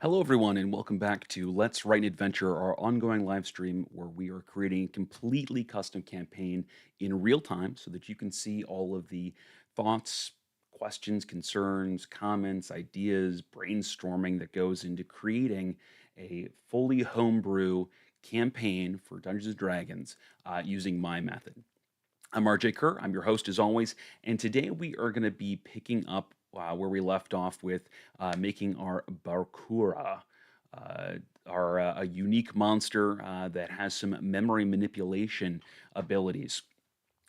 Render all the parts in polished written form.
Hello, everyone, and welcome back to Let's Write an Adventure, our ongoing live stream where we are creating a completely custom campaign in real time so that you can see all of the thoughts, questions, concerns, comments, ideas, brainstorming that goes into creating a fully homebrew campaign for Dungeons and Dragons using my method. I'm RJ Kerr. I'm your host as always, and today we are going to be picking up where we left off with making our Barkura, uh, our a unique monster that has some memory manipulation abilities.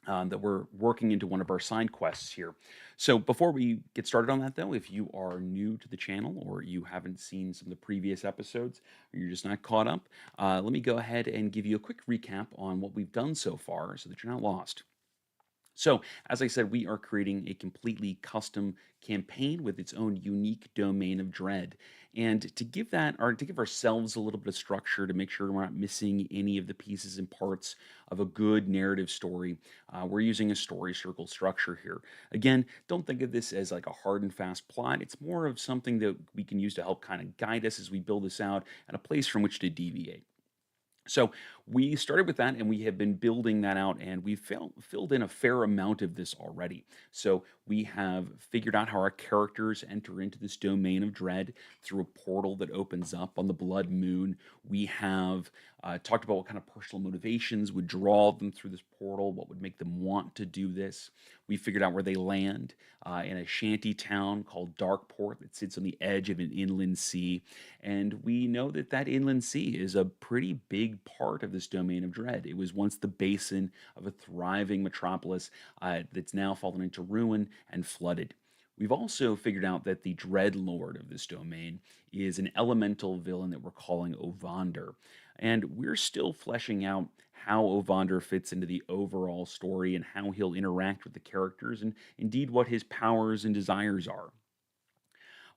That we're working into one of our side quests here. So before we get started on that, though, if you are new to the channel or you haven't seen some of the previous episodes or you're just not caught up, let me go ahead and give you a quick recap on what we've done so far so that you're not lost. So, as I said, we are creating a completely custom campaign with its own unique domain of dread. And to give that, or to give ourselves a little bit of structure to make sure we're not missing any of the pieces and parts of a good narrative story, we're using a story circle structure here. Again, don't think of this as like a hard and fast plot. It's more of something that we can use to help kind of guide us as we build this out and a place from which to deviate. So we started with that and we have been building that out and we've filled in a fair amount of this already. So we have figured out how our characters enter into this domain of dread through a portal that opens up on the blood moon. We have talked about what kind of personal motivations would draw them through this portal, what would make them want to do this. We figured out where they land in a shanty town called Darkport that sits on the edge of an inland sea, and we know that that inland sea is a pretty big part of this domain of dread. It was once the basin of a thriving metropolis that's now fallen into ruin and flooded. We've also figured out that the Dread Lord of this domain is an elemental villain that we're calling Ovander. And we're still fleshing out how Ovander fits into the overall story and how he'll interact with the characters and indeed what his powers and desires are.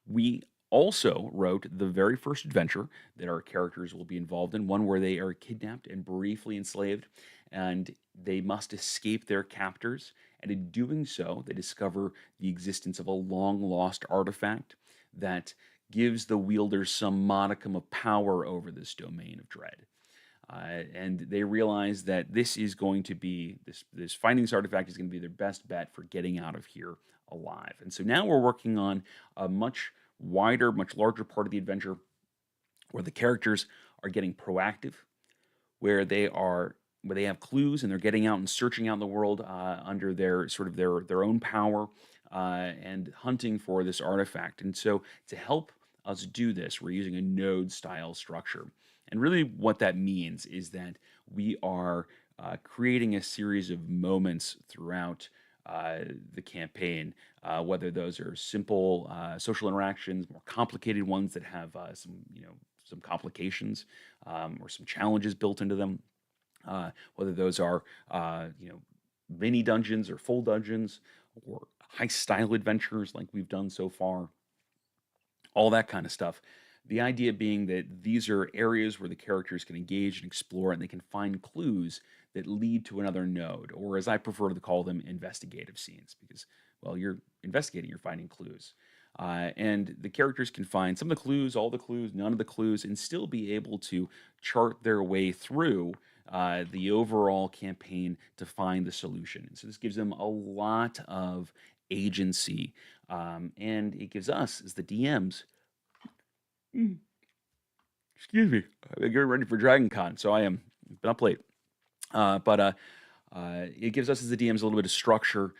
We also wrote the very first adventure that our characters will be involved in, one where they are kidnapped and briefly enslaved, and they must escape their captors. And in doing so, they discover the existence of a long lost artifact that gives the wielders some modicum of power over this domain of dread. And they realize that this is going to be this finding this artifact is going to be their best bet for getting out of here alive. And so now we're working on a much wider, much larger part of the adventure where the characters are getting proactive, where they have clues and they're getting out and searching out in the world under their sort of their own power and hunting for this artifact. And so to help us do this, we're using a node style structure. And really, what that means is that we are creating a series of moments throughout the campaign, whether those are simple social interactions, more complicated ones that have some complications or some challenges built into them, whether those are mini dungeons or full dungeons or high style adventures like we've done so far, all that kind of stuff. The idea being that these are areas where the characters can engage and explore and they can find clues that lead to another node, or as I prefer to call them, investigative scenes, because, well, you're investigating, you're finding clues. And the characters can find some of the clues, all the clues, none of the clues, and still be able to chart their way through the overall campaign to find the solution. And so this gives them a lot of agency, and it gives us, as the DMs, excuse me, I'm getting ready for Dragon Con, so I am been up late. But it gives us as the DMs a little bit of structure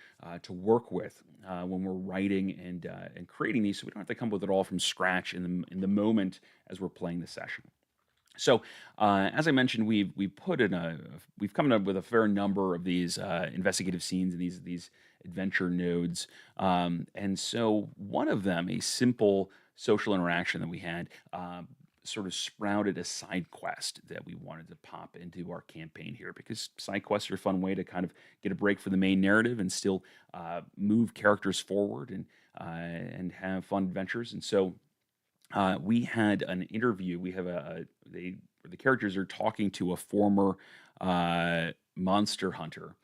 to work with when we're writing and creating these, so we don't have to come up with it all from scratch in the moment as we're playing the session. So, as I mentioned, we've come up with a fair number of these investigative scenes and these adventure nodes, and so one of them, a simple social interaction that we had, sort of sprouted a side quest that we wanted to pop into our campaign here because side quests are a fun way to kind of get a break from the main narrative and still move characters forward and have fun adventures. And so we had an interview. We have the characters are talking to a former monster hunter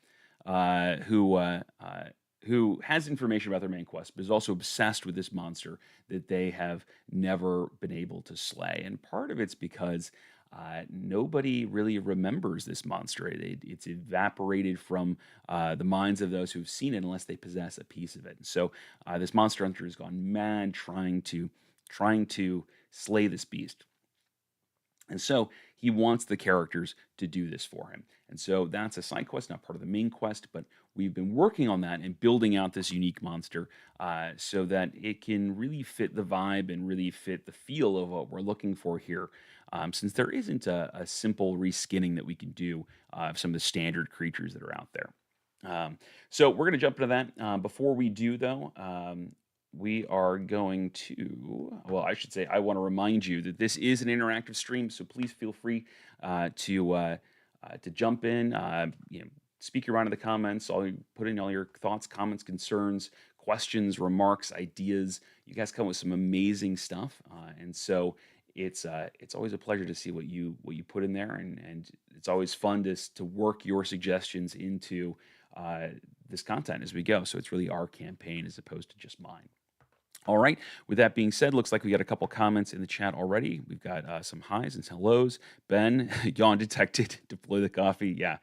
uh, who uh, uh, who has information about their main quest, but is also obsessed with this monster that they have never been able to slay. And part of it's because nobody really remembers this monster. It's evaporated from the minds of those who've seen it, unless they possess a piece of it. And so this monster hunter has gone mad trying to slay this beast. And so he wants the characters to do this for him. And so that's a side quest, not part of the main quest, but we've been working on that and building out this unique monster so that it can really fit the vibe and really fit the feel of what we're looking for here. Since there isn't a simple reskinning that we can do of some of the standard creatures that are out there. So we're going to jump into that. Before we do, though, we are going to, well, I should say, I want to remind you that this is an interactive stream, so please feel free to jump in, speak your mind in the comments, put in all your thoughts, comments, concerns, questions, remarks, ideas. You guys come with some amazing stuff, and so it's always a pleasure to see what you put in there, and it's always fun to work your suggestions into this content as we go. So it's really our campaign as opposed to just mine. All right. With that being said, looks like we got a couple comments in the chat already. We've got some highs and some hellos. Ben, yawn detected. Deploy the coffee. Yeah,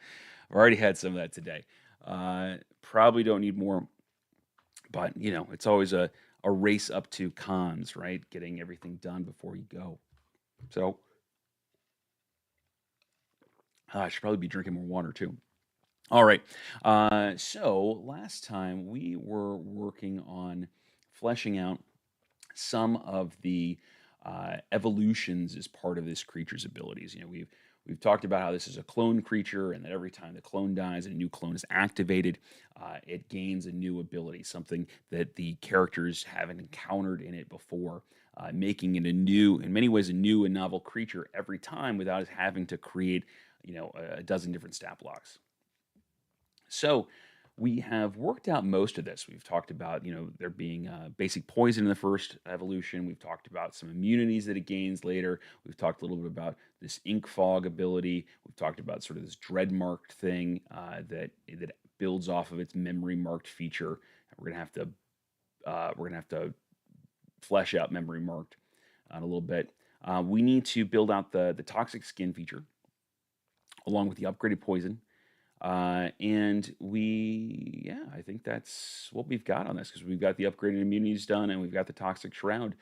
I've already had some of that today. Probably don't need more, but it's always a race up to cons, right? Getting everything done before you go. So I should probably be drinking more water too. All right. So last time we were working on fleshing out some of the evolutions as part of this creature's abilities. We've talked about how this is a clone creature, and that every time the clone dies and a new clone is activated, it gains a new ability, something that the characters haven't encountered in it before, making it in many ways, a new and novel creature every time without having to create, a dozen different stat blocks. So we have worked out most of this. We've talked about, there being basic poison in the first evolution. We've talked about some immunities that it gains later. We've talked a little bit about this ink fog ability. We've talked about sort of this dread marked thing that builds off of its memory marked feature. We're gonna have to flesh out memory marked a little bit. We need to build out the toxic skin feature along with the upgraded poison. And I think that's what we've got on this, because we've got the upgraded immunities done and we've got the toxic shroud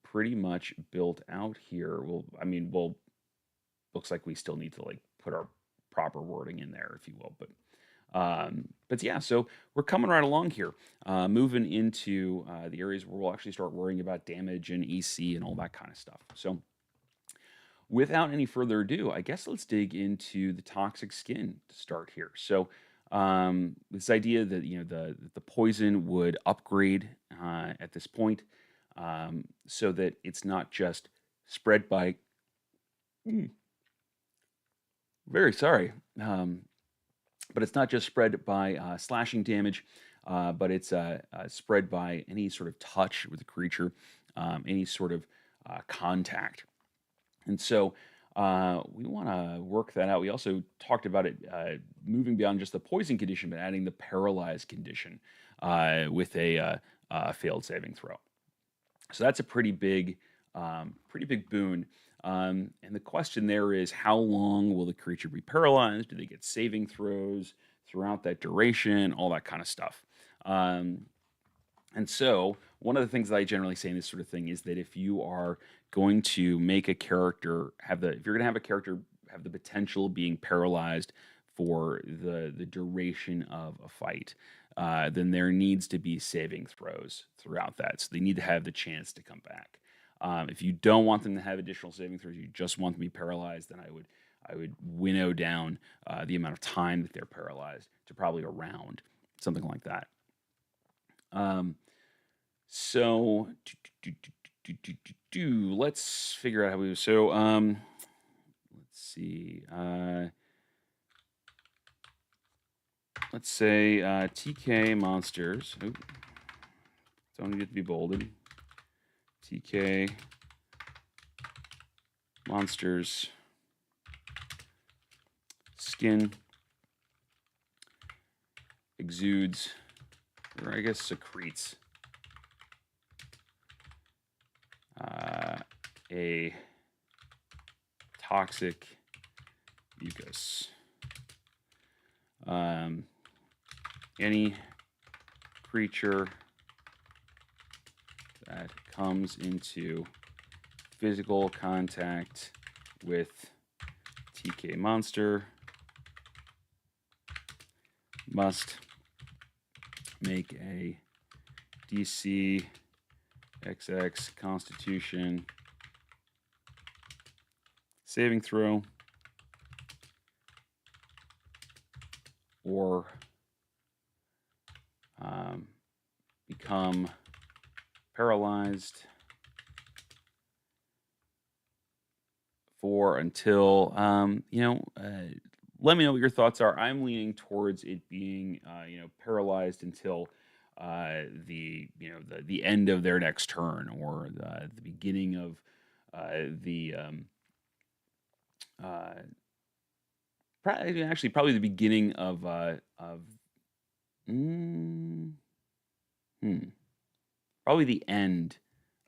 pretty much built out here. Looks like we still need to put our proper wording in there, if you will. But yeah, so we're coming right along here, moving into the areas where we'll actually start worrying about damage and EC and all that kind of stuff. So without any further ado, I guess let's dig into the toxic skin to start here. So this idea that the poison would upgrade at this point, so that it's not just spread by. Very sorry, but it's not just spread by slashing damage, but it's spread by any sort of touch with the creature, any sort of contact. And so we want to work that out. We also talked about it moving beyond just the poison condition, but adding the paralyzed condition with a failed saving throw. So that's a pretty big boon. And the question there is, how long will the creature be paralyzed? Do they get saving throws throughout that duration? All that kind of stuff. And so one of the things that I generally say in this sort of thing is that if you are going to make a character if you're going to have a character have the potential of being paralyzed for the duration of a fight, then there needs to be saving throws throughout that. So they need to have the chance to come back. If you don't want them to have additional saving throws, you just want them to be paralyzed, then I would winnow down the amount of time that they're paralyzed to probably a round, something like that. So let's figure out how we. So let's see. Let's say TK monsters. Oop, don't need to be bolded. TK monsters skin exudes or I guess secretes a toxic mucus. Any creature that comes into physical contact with TK monster must make a DC XX Constitution saving throw or become paralyzed for until let me know what your thoughts are. I'm leaning towards it being paralyzed until the end of their next turn or the beginning of the probably the beginning of mm, hmm, probably the end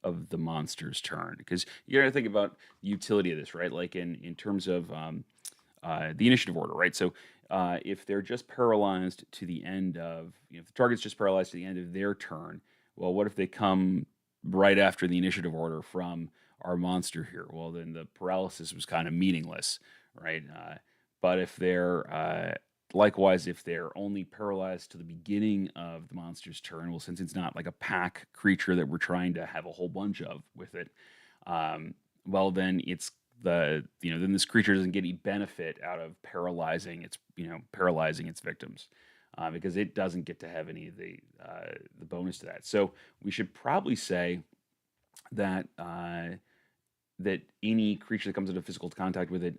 of the monster's turn because you got to think about the utility of this, right? Like in terms of the initiative order, right? So if they're just paralyzed to the end of, if the target's just paralyzed to the end of their turn, well, what if they come right after the initiative order from our monster here? Well, then the paralysis was kind of meaningless, right? But if they're likewise, if they're only paralyzed to the beginning of the monster's turn, well, since it's not like a pack creature that we're trying to have a whole bunch of with it, well, then then this creature doesn't get any benefit out of paralyzing its victims because it doesn't get to have any of the bonus to that. So we should probably say that that any creature that comes into physical contact with it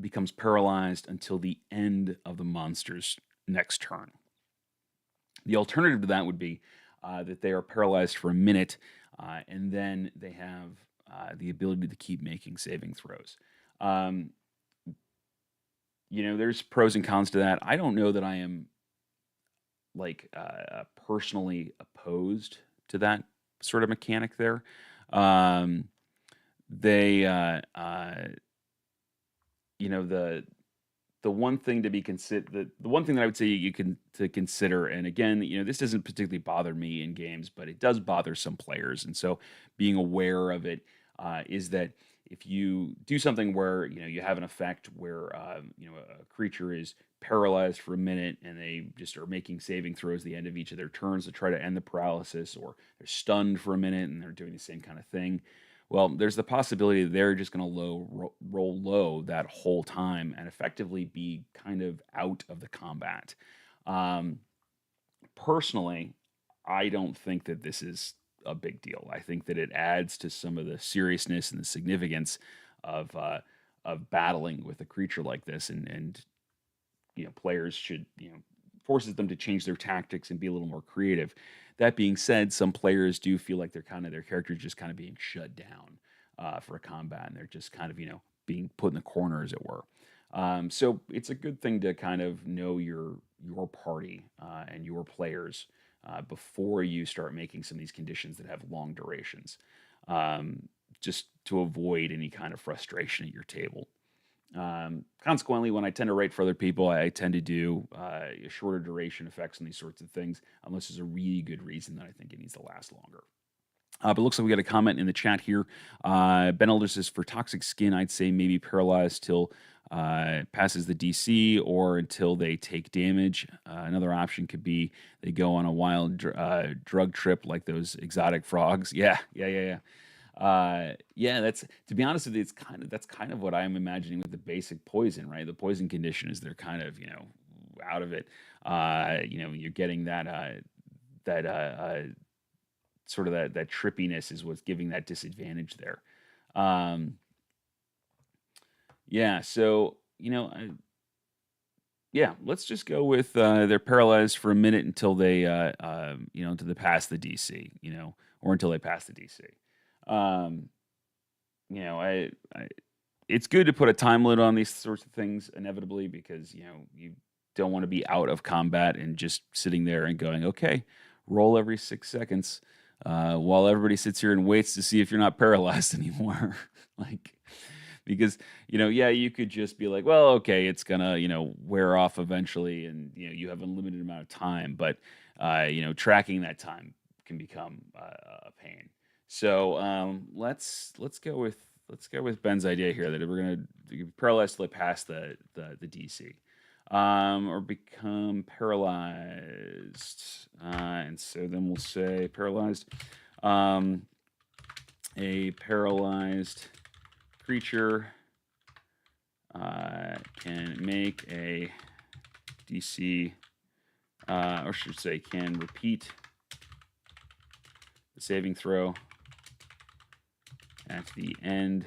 becomes paralyzed until the end of the monster's next turn. The alternative to that would be that they are paralyzed for a minute, and then they have the ability to keep making saving throws. Um, there's pros and cons to that. I don't know that I am like personally opposed to that sort of mechanic there. Um, they, the one thing to be the one thing that I would say you can to consider, and again, this doesn't particularly bother me in games, but it does bother some players, and so being aware of it is that if you do something where you have an effect where a creature is paralyzed for a minute and they just are making saving throws at the end of each of their turns to try to end the paralysis, or they're stunned for a minute and they're doing the same kind of thing, well, there's the possibility that they're just going to roll low that whole time and effectively be kind of out of the combat. Um, Personally, I don't think that this is a big deal. I think that it adds to some of the seriousness and the significance of battling with a creature like this, and players should forces them to change their tactics and be a little more creative. That being said, some players do feel like their characters just kind of being shut down for a combat, and they're just kind of being put in the corner, as it were. So it's a good thing to kind of know your party and your players before you start making some of these conditions that have long durations, just to avoid any kind of frustration at your table. Consequently, when I tend to write for other people, I tend to do shorter duration effects and these sorts of things, unless there's a really good reason that I think it needs to last longer. But it looks like we got a comment in the chat here. Ben Elder says, for toxic skin, I'd say maybe paralyzed till passes the DC or until they take damage. Another option could be they go on a wild drug trip like those exotic frogs. Yeah, that's, to be honest with you, that's kind of what I'm imagining with the basic poison, right? The poison condition is they're kind of out of it. You're getting that sort of that trippiness is what's giving that disadvantage there. Um, yeah, so yeah, let's just go with they're paralyzed for a minute until they until they pass the DC, or until they pass the DC. Um, I it's good to put a time limit on these sorts of things inevitably because you don't want to be out of combat and just sitting there and going, okay, roll every 6 seconds, while everybody sits here and waits to see if you're not paralyzed anymore. Like, because, yeah, you could just be like, well, okay, it's gonna, wear off eventually, and you have a limited amount of time, but tracking that time can become a pain. So let's go with Ben's idea here that we're gonna be paralyzed till they pass the DC, or become paralyzed, and so then we'll say paralyzed. Um, a paralyzed creature can make a DC, or I should say, can repeat the saving throw at the end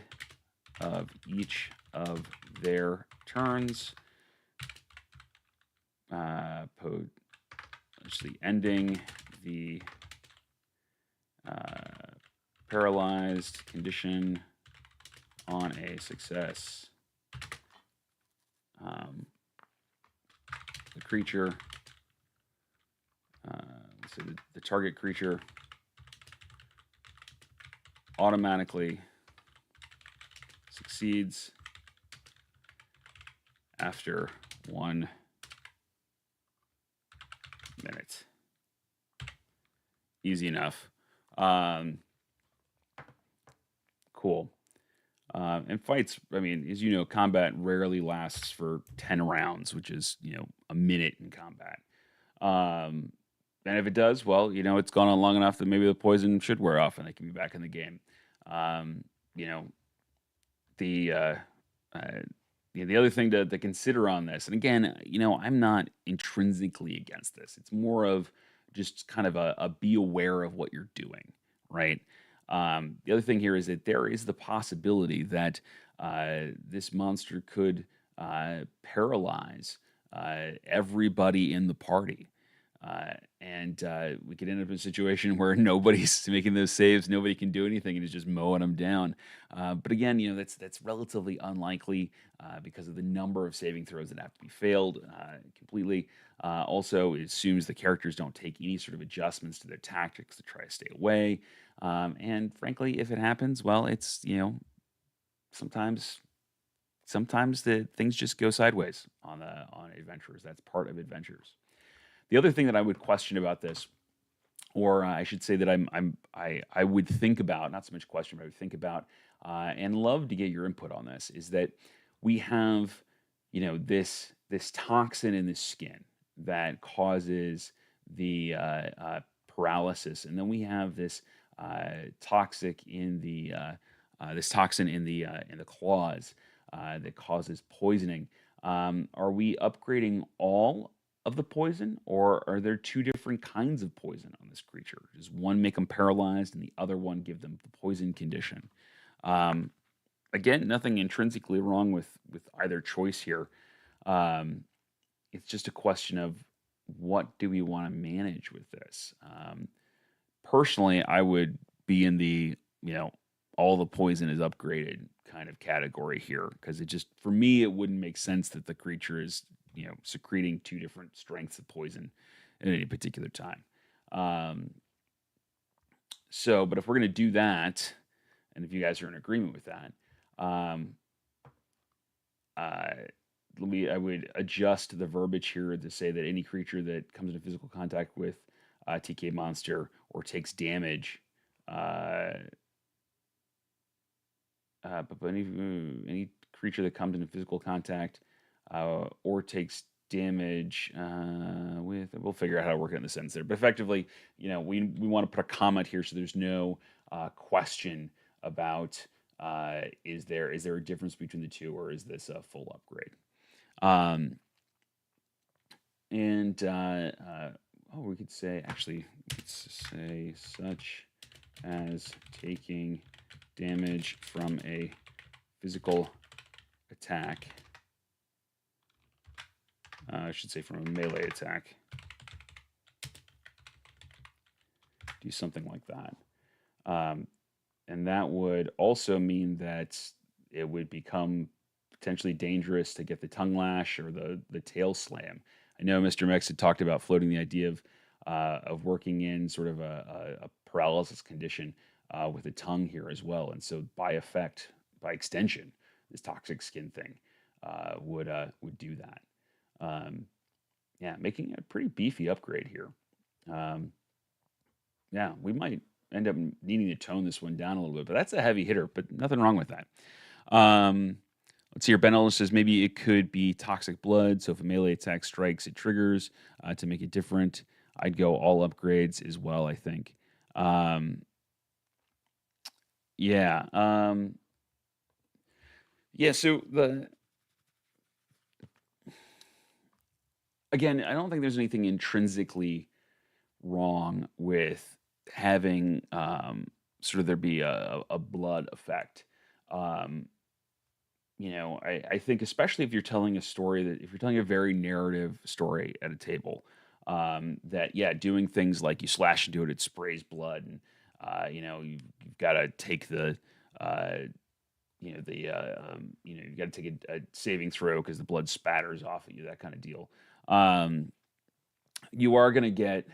of each of their turns, actually ending the paralyzed condition on a success. The creature, so the target creature automatically succeeds after 1 minute. Easy enough. Cool. And fights, I mean, as you know, combat rarely lasts for 10 rounds, which is, a minute in combat. And if it does, well, it's gone on long enough that maybe the poison should wear off and they can be back in the game. You know, the the other thing to consider on this, and again, I'm not intrinsically against this. It's more of just kind of a be aware of what you're doing, right? The other thing here is that there is the possibility that this monster could paralyze everybody in the party. And we could end up in a situation where nobody's making those saves, nobody can do anything, and it's just mowing them down. But again, that's relatively unlikely because of the number of saving throws that have to be failed completely. Also, it assumes the characters don't take any sort of adjustments to their tactics to try to stay away. And frankly, if it happens, well, it's sometimes the things just go sideways on adventures. That's part of adventures. The other thing that I would question about this, or I should say that I would think about, not so much question, but I would think about, and love to get your input on this, is that we have, this toxin in the skin that causes the paralysis, and then we have this toxic in the this toxin in the claws that causes poisoning. Are we upgrading all of the poison, or are there two different kinds of poison on this creature? Does one make them paralyzed, and the other one give them the poison condition? Um, Again, nothing intrinsically wrong with either choice here. Um, it's just a question of what do we want to manage with this. Personally, I would be in the all the poison is upgraded kind of category here, because it just, for me, it wouldn't make sense that the creature is secreting two different strengths of poison at any particular time. Um, but if we're going to do that, and if you guys are in agreement with that, um, uh, I would adjust the verbiage here to say that any creature that comes into physical contact with a TK monster or takes damage, but any creature that comes into physical contact or takes damage with, we'll figure out how to work it in the sentence there. But effectively, we want to put a comment here so there's no question about is there a difference between the two, or is this a full upgrade? And we could say, actually, let's say such as taking damage from a physical attack. I should say from a melee attack. Do something like that. And that would also mean that it would become potentially dangerous to get the tongue lash or the tail slam. I know Mr. Mex had talked about floating the idea of working in sort of a paralysis condition with the tongue here as well, and so by effect, by extension, this toxic skin thing would do that. Um, yeah, making a pretty beefy upgrade here. Um, yeah, we might end up needing to tone this one down a little bit, but that's a heavy hitter, but nothing wrong with that. Um, let's see here. Ben Ellis says maybe it could be toxic blood. So if a melee attack strikes, it triggers to make it different. I'd go all upgrades as well, I think. Um, yeah. Yeah, so again, I don't think there's anything intrinsically wrong with having sort of there be a blood effect. Um, I think especially if you're telling a story that if you're telling a very narrative story at a table, that yeah, doing things like you slash into it, it sprays blood, and you've got to take uh, you've got to take a saving throw because the blood spatters off at you, that kind of deal. Um, you are going to get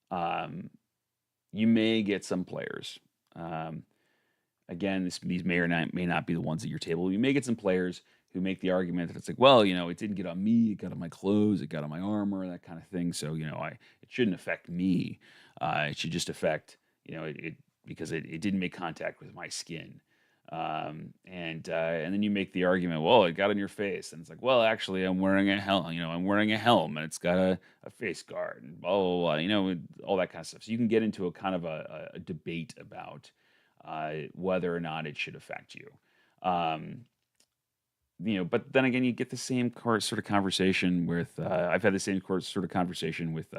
um, you may get some players. Um, Again, these may not be the ones at your table. You may get some players who make the argument that it's like, well, it didn't get on me, it got on my clothes, it got on my armor, that kind of thing. So, it shouldn't affect me. It should just affect, it because it didn't make contact with my skin. And then you make the argument, well, it got on your face, and it's like, well, actually, I'm wearing a helm. I'm wearing a helm, and it's got a face guard, and blah blah blah. All that kind of stuff. So you can get into a kind of a debate about whether or not it should affect you. Um, but then again, you get the same sort of conversation with. I've had the same sort of conversation with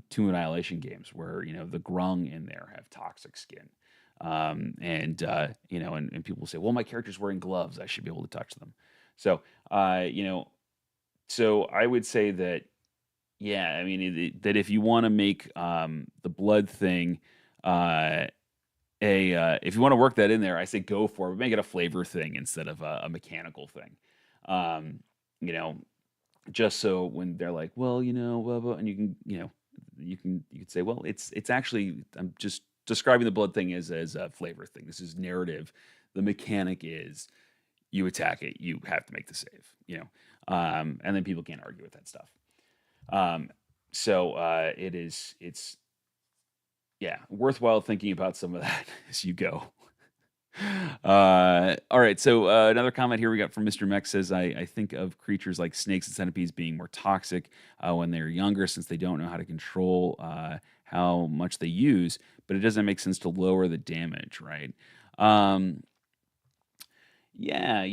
Tomb Annihilation games, where the grung in there have toxic skin, and people say, "Well, my character's wearing gloves; I should be able to touch them." So, so I would say that, yeah, I mean that if you want to make the blood thing. If you want to work that in there, I say go for it. But make it a flavor thing instead of a mechanical thing. Um, you know, just so when they're like, well, blah, blah, and you can say, well, it's actually I'm just describing the blood thing as a flavor thing. This is narrative. The mechanic is you attack it, you have to make the save. And then people can't argue with that stuff. Um, so it's yeah, worthwhile thinking about some of that as you go. All right. So another comment here we got from Mr. Mech says, I think of creatures like snakes and centipedes being more toxic when they're younger since they don't know how to control how much they use, but it doesn't make sense to lower the damage, right? Um, yeah,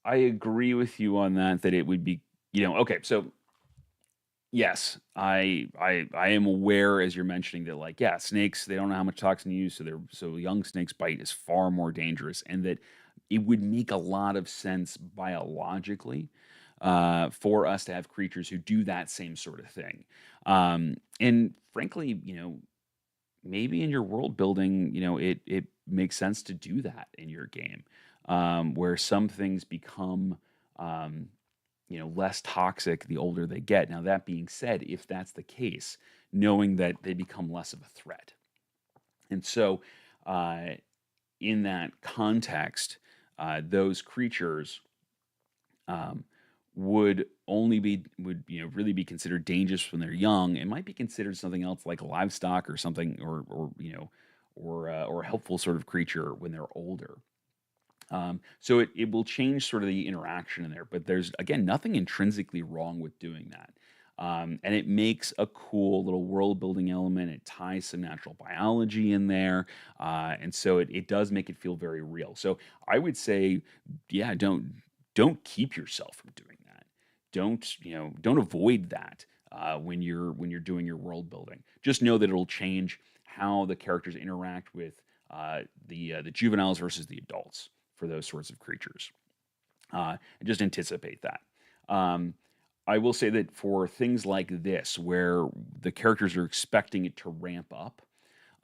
I agree with you on that, that it would be, okay. So yes, I am aware as you're mentioning that, like, yeah, snakes, they don't know how much toxin to use, so young snakes bite is far more dangerous, and that it would make a lot of sense biologically for us to have creatures who do that same sort of thing. And frankly, maybe in your world building, it makes sense to do that in your game, where some things become less toxic the older they get. Now, that being said, if that's the case, knowing that they become less of a threat. And so, uh, in that context, those creatures um, would really be considered dangerous when they're young. It might be considered something else like livestock or something, or a helpful sort of creature when they're older. So it will change sort of the interaction in there, but there's again nothing intrinsically wrong with doing that. And it makes a cool little world building element. It ties some natural biology in there. And so it does make it feel very real. So I would say, yeah, don't keep yourself from doing that. Don't avoid that when you're doing your world building. Just know that it'll change how the characters interact with the juveniles versus the adults for those sorts of creatures. And just anticipate that. Um, I will say that for things like this, where the characters are expecting it to ramp up,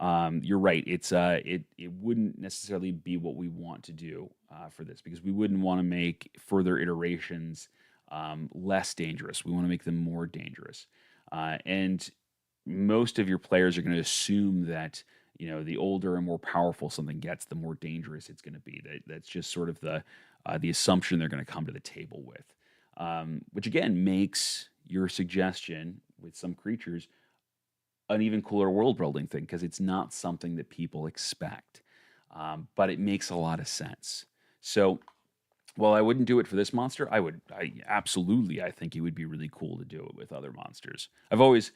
You're right. It wouldn't necessarily be what we want to do for this because we wouldn't want to make further iterations less dangerous. We want to make them more dangerous, and most of your players are going to assume that the older and more powerful something gets, the more dangerous it's going to be. That's just sort of the assumption they're going to come to the table with, which again makes your suggestion with some creatures an even cooler world building thing because it's not something that people expect, but it makes a lot of sense. So while I wouldn't do it for this monster, I absolutely, I think it would be really cool to do it with other monsters. I've always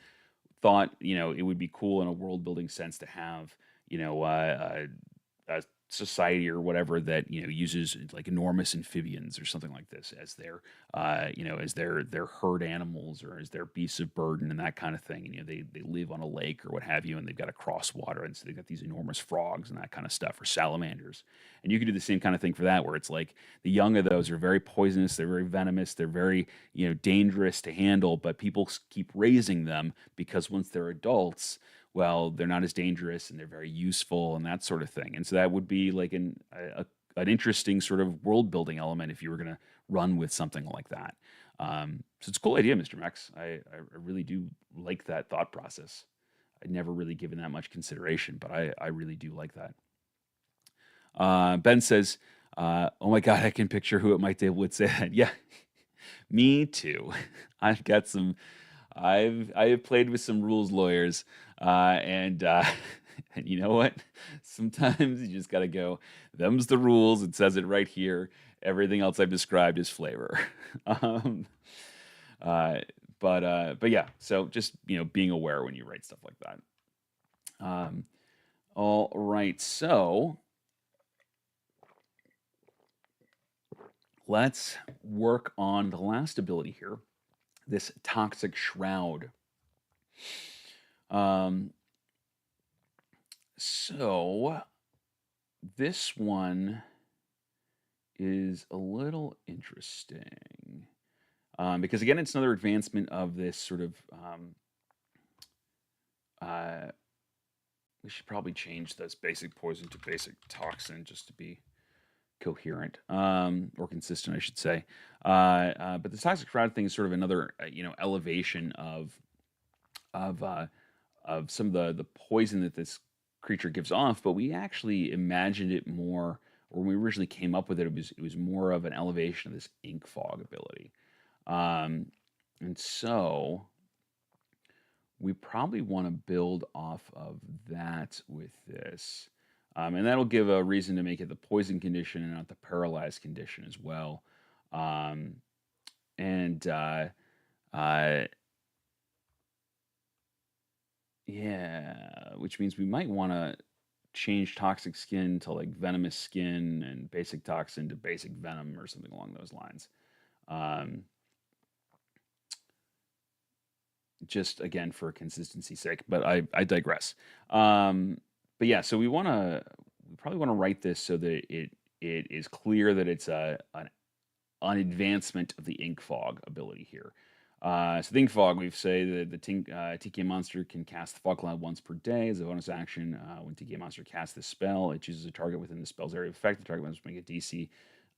thought, it would be cool in a world building sense to have, a society or whatever that uses like enormous amphibians or something like this as their as their herd animals or as their beasts of burden and that kind of thing. And, they live on a lake or what have you, and they've got to cross water, and so they've got these enormous frogs and that kind of stuff, or salamanders. And you could do the same kind of thing for that, where it's like the young of those are very poisonous, they're very venomous, they're very dangerous to handle, but people keep raising them because once they're adults, well, they're not as dangerous and they're very useful and that sort of thing. And so that would be like an interesting sort of world building element if you were going to run with something like that. So it's a cool idea, Mr. Max. I really do like that thought process. I'd never really given that much consideration, but I really do like that. Ben says, "Oh my God, I can picture who at my table would say that." Yeah, me too. I've got some. I have played with some rules lawyers, and and you know what? Sometimes you just got to go. Them's the rules. It says it right here. Everything else I've described is flavor. um, uh, but yeah. So just being aware when you write stuff like that. Um, all right. So let's work on the last ability here, this Toxic Shroud. So this one is a little interesting because again, it's another advancement of this sort of. We should probably change this basic poison to basic toxin just to be coherent or consistent, I should say. But the toxic shroud thing is sort of another elevation of some of the poison that this creature gives off. But we actually imagined it more, or when we originally came up with it, it was more of an elevation of this ink fog ability. And so we probably want to build off of that with this. And that'll give a reason to make it the poison condition and not the paralyzed condition as well. Um, and uh, yeah, which means we might want to change toxic skin to like venomous skin and basic toxin to basic venom or something along those lines. Um, just again for consistency's sake, but I digress. But yeah, so we probably want to write this so that it is clear that it's an advancement of the ink fog ability here. So the ink fog, we say that the TK monster can cast the fog cloud once per day as a bonus action. When TK monster casts this spell, it chooses a target within the spell's area of effect. The target must make a DC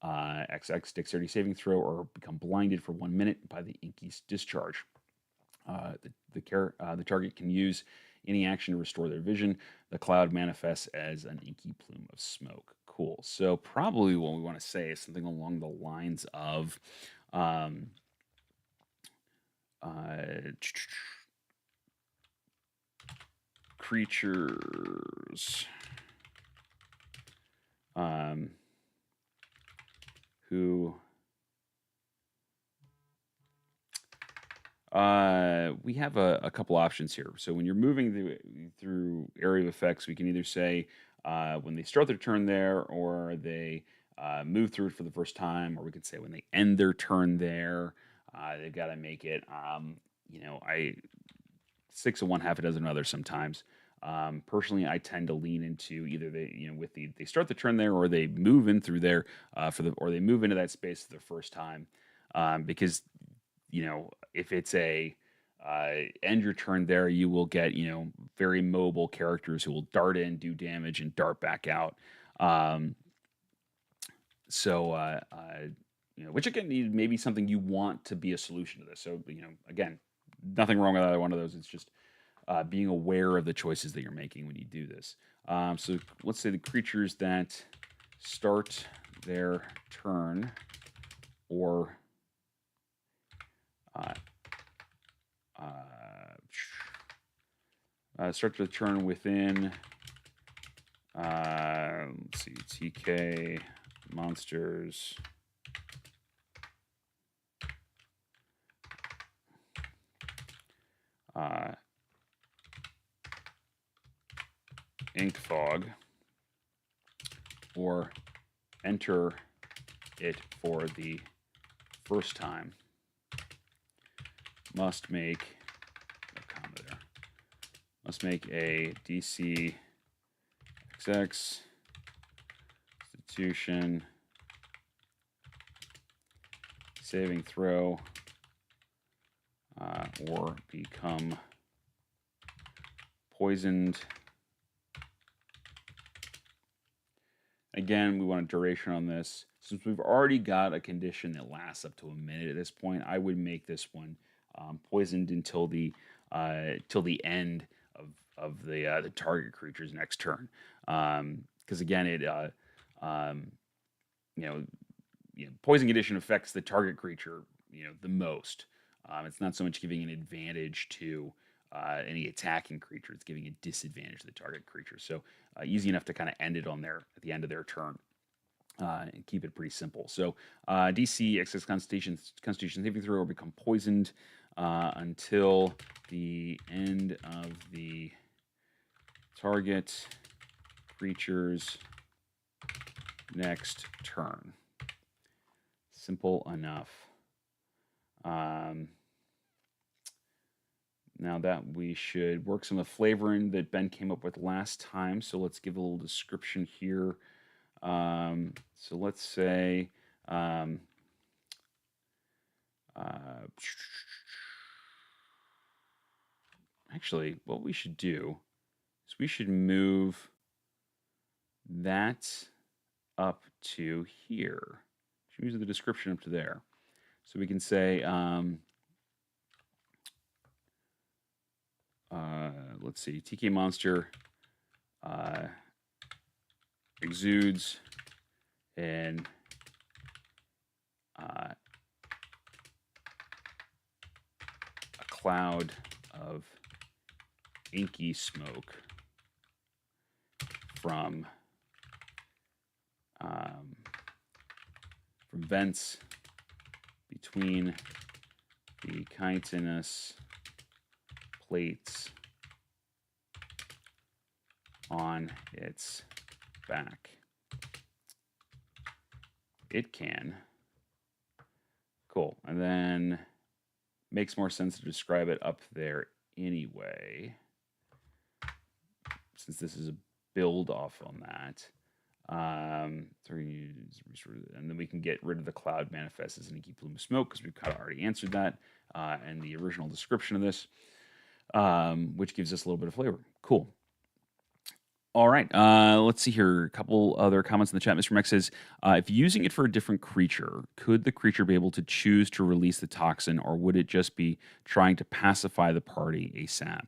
XX dexterity saving throw or become blinded for 1 minute by the inky discharge. The target can use any action to restore their vision. The cloud manifests as an inky plume of smoke. Cool. So probably what we want to say is something along the lines of creatures who we have a couple options here. So when you're moving through area of effects, we can either say when they start their turn there, or they move through it for the first time, or we could say when they end their turn there, they've got to make it. I 6 of one, half a dozen of others sometimes. Personally, I tend to lean into either they start the turn there, or they move in through there or they move into that space for the first time, because if it's end your turn there, you will get, very mobile characters who will dart in, do damage, and dart back out. Um, so, which again, maybe something you want to be a solution to this. So, again, nothing wrong with either one of those. It's just being aware of the choices that you're making when you do this. So let's say the creatures that start their turn or uh, start the turn within, let's see, TK monsters. Ink fog, or enter it for the first time, must make a DC XX Constitution saving throw, or become poisoned. Again, we want a duration on this. Since we've already got a condition that lasts up to a minute at this point, I would make this one poisoned until the end of the target creature's next turn. Because again, it poison condition affects the target creature the most. It's not so much giving an advantage to any attacking creature; it's giving a disadvantage to the target creature. So easy enough to kind of end it on at the end of their turn. And keep it pretty simple. So DC excess Constitution saving throw or become poisoned until the end of the target creature's next turn. Simple enough. Now that we should work some of the flavoring that Ben came up with last time. So let's give a little description here. So let's say, actually, what we should do is we should move that up to here. Should use the description up to there. So we can say, let's see, TK monster exudes an a cloud of inky smoke from vents between the chitinous plates on its back. It can. Cool. And then makes more sense to describe it up there anyway, since this is a build off on that. And then we can get rid of the cloud manifest as an inky plume of smoke because we've kind of already answered that in the original description of this, which gives us a little bit of flavor. Cool. All right. Let's see here. A couple other comments in the chat. Mr. Mex says, if using it for a different creature, could the creature be able to choose to release the toxin, or would it just be trying to pacify the party ASAP?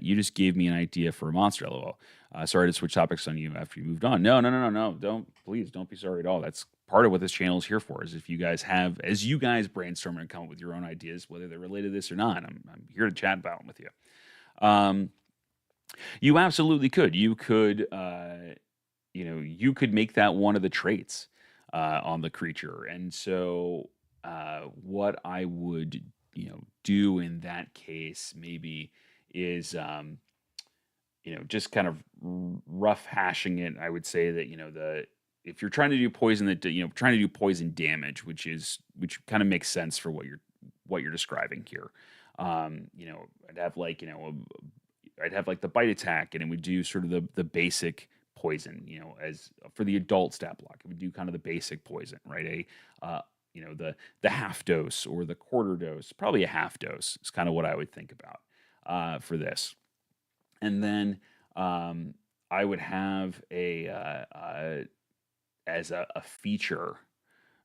You just gave me an idea for a monster, LOL. Sorry to switch topics on you after you moved on. No. Please don't be sorry at all. That's part of what this channel is here for, is if you guys have, as you guys brainstorm and come up with your own ideas, whether they're related to this or not, I'm here to chat about them with you. You absolutely could. You could, you could make that one of the traits on the creature. And so, what I would, do in that case maybe is, just kind of rough hashing it. I would say that if you're trying to do poison, trying to do poison damage, which kind of makes sense for what you're describing here. I'd have I'd have like the bite attack, and it would do sort of the basic poison, as for the adult stat block. It would do kind of the basic poison, right? the half dose or the quarter dose. Probably a half dose is kind of what I would think about for this. And then I would have as a feature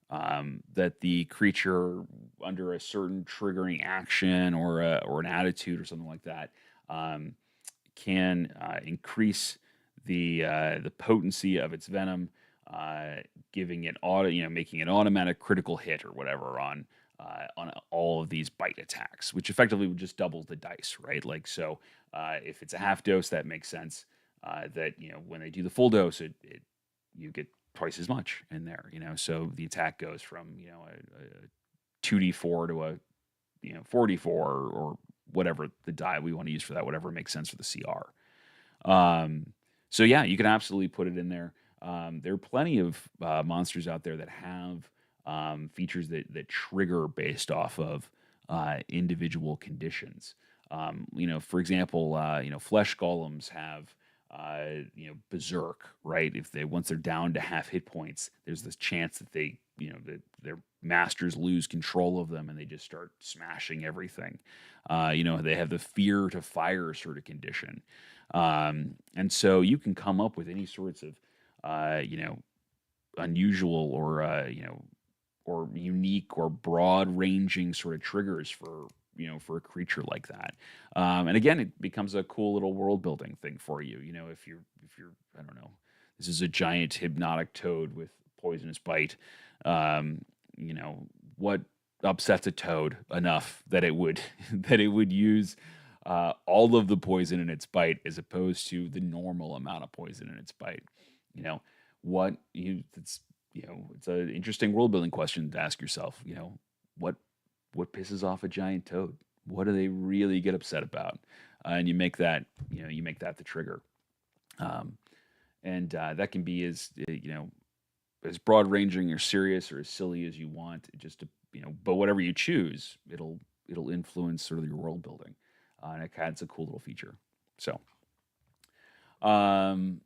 that the creature under a certain triggering action or an attitude or something like that um, can increase the potency of its venom, giving it making an automatic critical hit or whatever on all of these bite attacks, which effectively would just double the dice, right? Like so, if it's a half dose, that makes sense. That when they do the full dose, you get twice as much in there. So the attack goes from a 2d4 to a 4d4 or whatever the die we want to use for that, whatever makes sense for the CR. So yeah, you can absolutely put it in there. There are plenty of monsters out there that have features that trigger based off of individual conditions. For example, flesh golems have berserk, right? If they once they're down to half hit points, there's this chance that that their masters lose control of them and they just start smashing everything. They have the fear to fire sort of condition, and so you can come up with any sorts of unusual or unique or broad ranging sort of triggers for a creature like that. And again, it becomes a cool little world building thing for you. If you're I don't know, this is a giant hypnotic toad with poisonous bite. What upsets a toad enough that it would that it would use all of the poison in its bite as opposed to the normal amount of poison in its bite. You know what you it's an interesting world building question to ask yourself. What what pisses off a giant toad? What do they really get upset about? And you make that the trigger. Um, and that can be as broad ranging or serious or as silly as you want. But whatever you choose, it'll influence sort of your world building, and it's a cool little feature. So, um,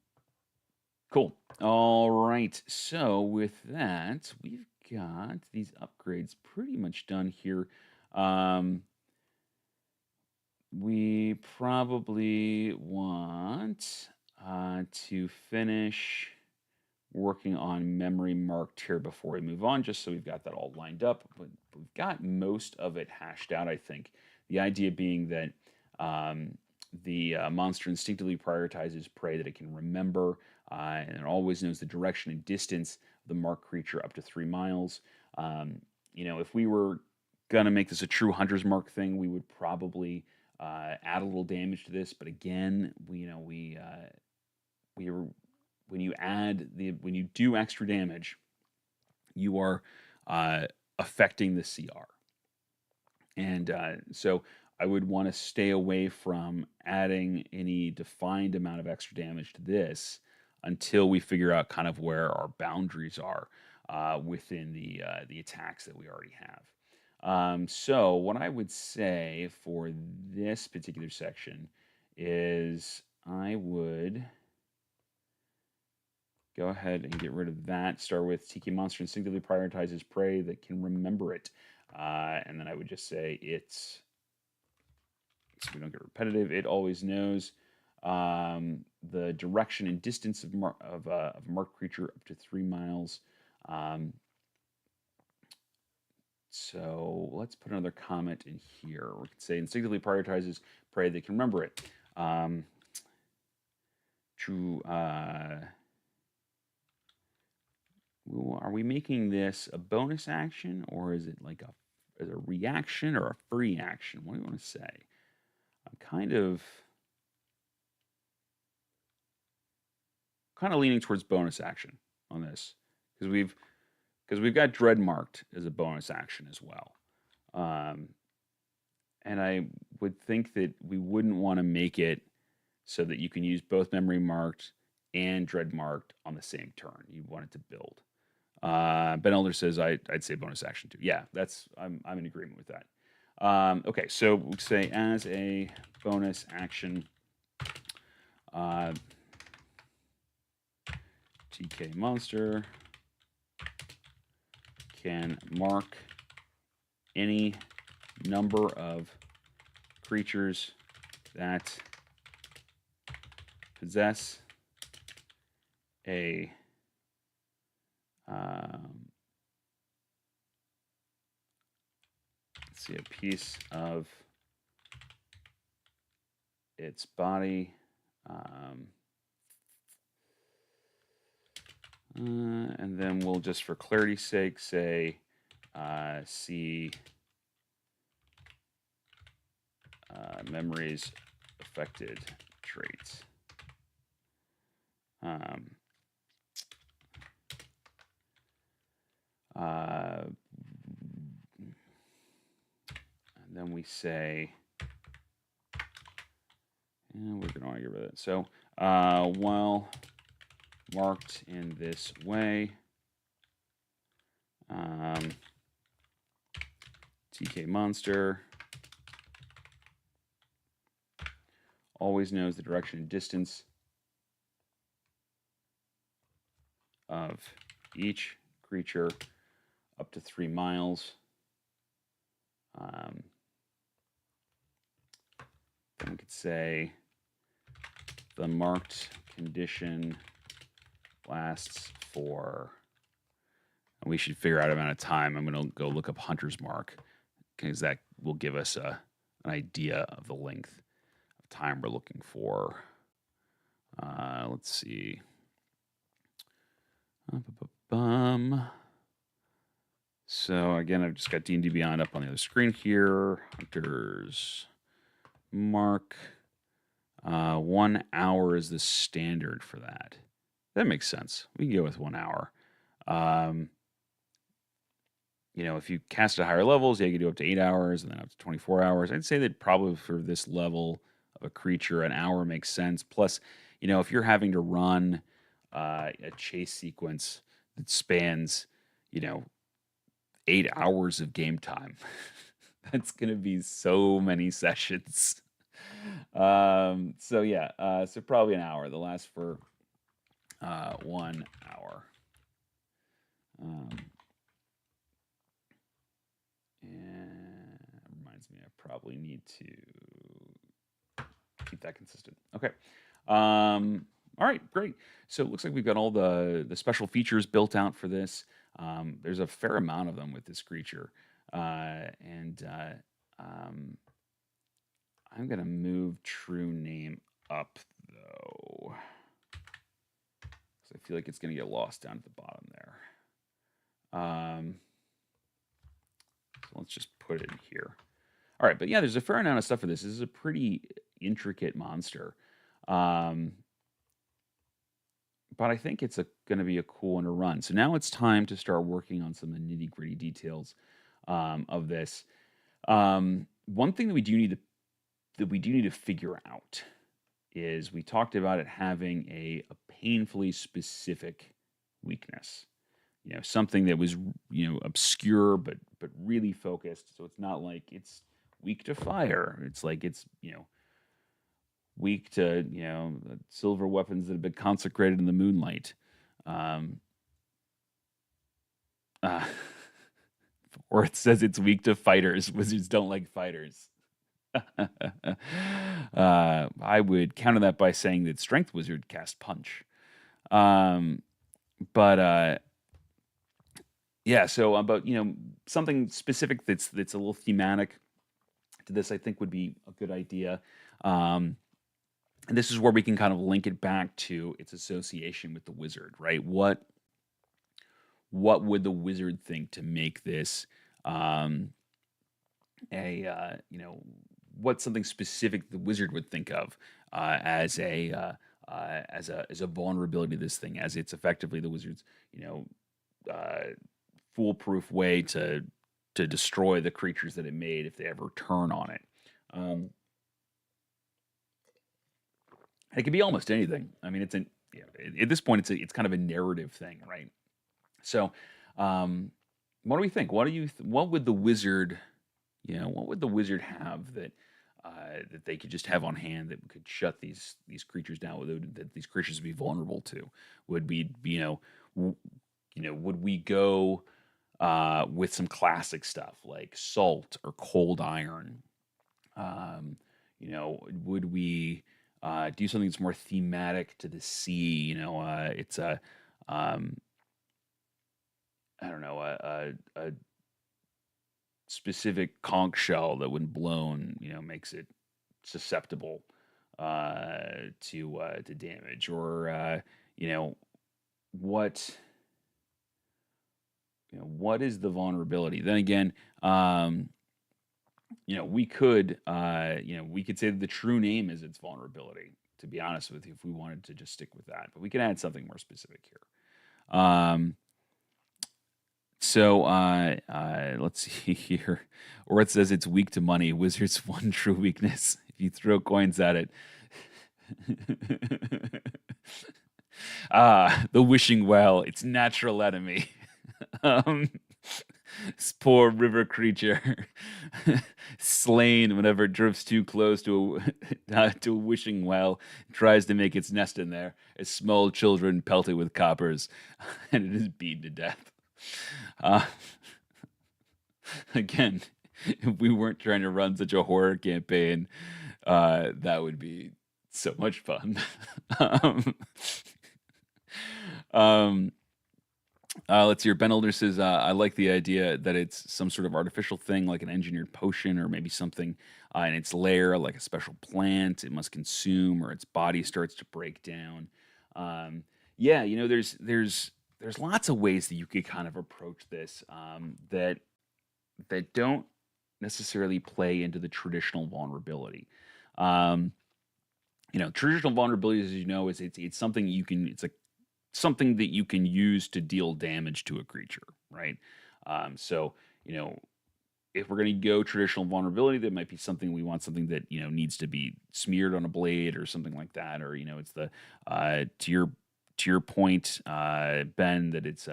cool. All right. So with that, we've got these upgrades pretty much done here. Um, we probably want to finish working on memory marked here before we move on, just so we've got that all lined up. But we've got most of it hashed out, I think. The idea being that the monster instinctively prioritizes prey that it can remember, and it always knows the direction and distance of the marked creature up to 3 miles. If we were gonna make this a true hunter's mark thing, we would probably add a little damage to this. But again, we when you do extra damage, you are affecting the CR. And so I would want to stay away from adding any defined amount of extra damage to this until we figure out kind of where our boundaries are within the attacks that we already have. So what I would say for this particular section is I would go ahead and get rid of that. Start with TK Monster instinctively prioritizes prey that can remember it. And then I would just say so we don't get repetitive. It always knows the direction and distance of a marked creature up to 3 miles. So let's put another comment in here. We could say instinctively prioritizes prey that can remember it. Are we making this a bonus action, or is it like a reaction or a free action? What do you want to say? I'm kind of leaning towards bonus action on this because we've got dread marked as a bonus action as well. And I would think that we wouldn't want to make it so that you can use both memory marked and dread marked on the same turn. You want it to build. Ben Elder says I'd say bonus action too. Yeah, I'm in agreement with that. Okay, so we'll say as a bonus action, TK monster can mark any number of creatures that possess a let's see, a piece of its body. And then we'll just, for clarity's sake, say see memories affected traits. And then we say, and we're going to want to get rid of it. So while marked in this way, TK monster always knows the direction and distance of each creature up to 3 miles. Then we could say the marked condition lasts for, and we should figure out amount of time. I'm going to go look up Hunter's Mark because that will give us an idea of the length of time we're looking for. Let's see. So again, I've just got D&D Beyond up on the other screen here. Hunter's Mark. 1 hour is the standard for that. That makes sense. We can go with 1 hour. If you cast at higher levels, you can do up to 8 hours and then up to 24 hours. I'd say that probably for this level of a creature, an hour makes sense. Plus, if you're having to run a chase sequence that spans, 8 hours of game time, that's going to be so many sessions. So probably an hour. They'll last for 1 hour. And it reminds me, I probably need to keep that consistent. Okay. All right, great. So it looks like we've got all the special features built out for this. There's a fair amount of them with this creature. I'm going to move true name up, though, because I feel like it's going to get lost down at the bottom there. So let's just put it in here. All right, but yeah, there's a fair amount of stuff for this. This is a pretty intricate monster. But I think it's going to be a cool one to run. So now it's time to start working on some of the nitty-gritty details of this. One thing that we do need to figure out is we talked about it having a painfully specific weakness. Something that was obscure but really focused. So it's not like it's weak to fire. It's like it's weak to silver weapons that have been consecrated in the moonlight. Or it says it's weak to fighters. Wizards don't like fighters. I would counter that by saying that Strength Wizard cast Punch. So about something specific that's a little thematic to this, I think would be a good idea. And this is where we can kind of link it back to its association with the wizard, right? What would the wizard think to make this what's something specific the wizard would think of as a vulnerability to this thing, as it's effectively the wizard's foolproof way to destroy the creatures that it made if they ever turn on it. It could be almost anything. I mean, at this point, it's kind of a narrative thing, right? So, what do we think? What would the wizard, what would the wizard have that they could just have on hand that could shut these creatures down? That these creatures would be vulnerable to? Would we, would we go with some classic stuff like salt or cold iron. Um, would we do something that's more thematic to the sea? It's a um, I don't know, a specific conch shell that when blown, makes it susceptible to damage, or you know what what is the vulnerability? Then again, um, we could say that the true name is its vulnerability. To be honest with you, if we wanted to just stick with that, but we can add something more specific here. Um, let's see here. Or it says it's weak to money. Wizard's one true weakness. If you throw coins at it. The wishing well, its natural enemy. um, this poor river creature, slain whenever it drifts too close to a wishing well, tries to make its nest in there, as small children pelt it with coppers, and it is beaten to death. Uh, again, if we weren't trying to run such a horror campaign, that would be so much fun. um, um, let's see. Ben Elder says, I like the idea that it's some sort of artificial thing, like an engineered potion, or maybe something in its lair, like a special plant it must consume, or its body starts to break down. Um, yeah, there's lots of ways that you could kind of approach this that don't necessarily play into the traditional vulnerability. Um, traditional vulnerabilities, as you know, is it's something you can it's a something that you can use to deal damage to a creature, right? So you know, if we're going to go traditional vulnerability, that might be something we want something that needs to be smeared on a blade or something like that, or it's the to your point, Ben, that it's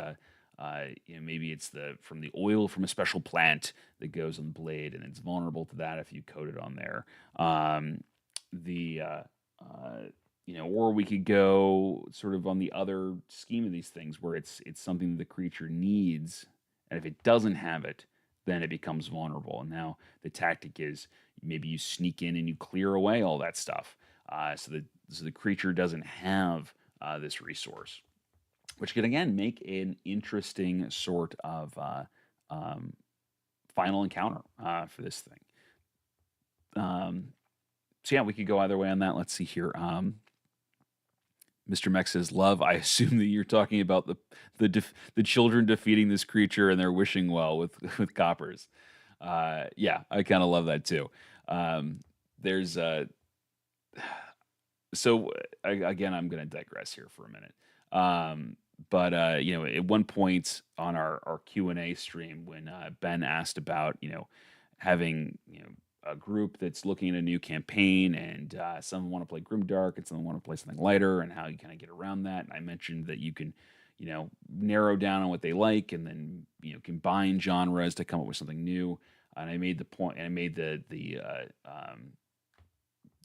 maybe it's the from the oil from a special plant that goes on the blade, and it's vulnerable to that if you coat it on there. The or we could go sort of on the other scheme of these things where it's something that the creature needs, and if it doesn't have it, then it becomes vulnerable. And now the tactic is maybe you sneak in and you clear away all that stuff, so the creature doesn't have this resource, which can again make an interesting sort of um, final encounter for this thing. Um, so yeah, we could go either way on that. Let's see here. Mr. Mech says, "Love." I assume that you're talking about the children defeating this creature and they're wishing well with with coppers. Yeah, I kind of love that too. There's so again, I'm going to digress here for a minute. But at one point on our Q&A stream, when Ben asked about having a group that's looking at a new campaign, and some want to play grimdark and some want to play something lighter, and how you kind of get around that. And I mentioned that you can narrow down on what they like, and then combine genres to come up with something new. And I made the point, and I made the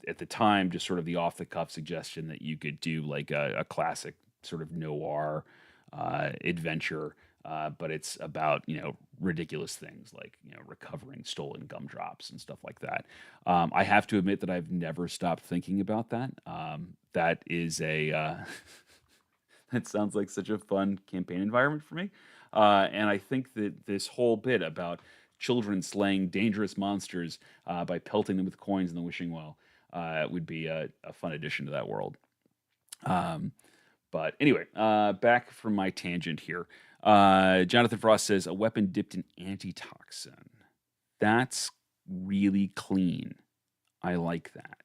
at the time just sort of the off the cuff suggestion that you could do like a classic sort of noir adventure, but it's about ridiculous things like recovering stolen gumdrops and stuff like that. I have to admit that I've never stopped thinking about that. That is a that sounds like such a fun campaign environment for me, and I think that this whole bit about children slaying dangerous monsters by pelting them with coins in the wishing well would be a fun addition to that world. Um, but anyway, back from my tangent here. Jonathan Frost says a weapon dipped in antitoxin. That's really clean. I like that.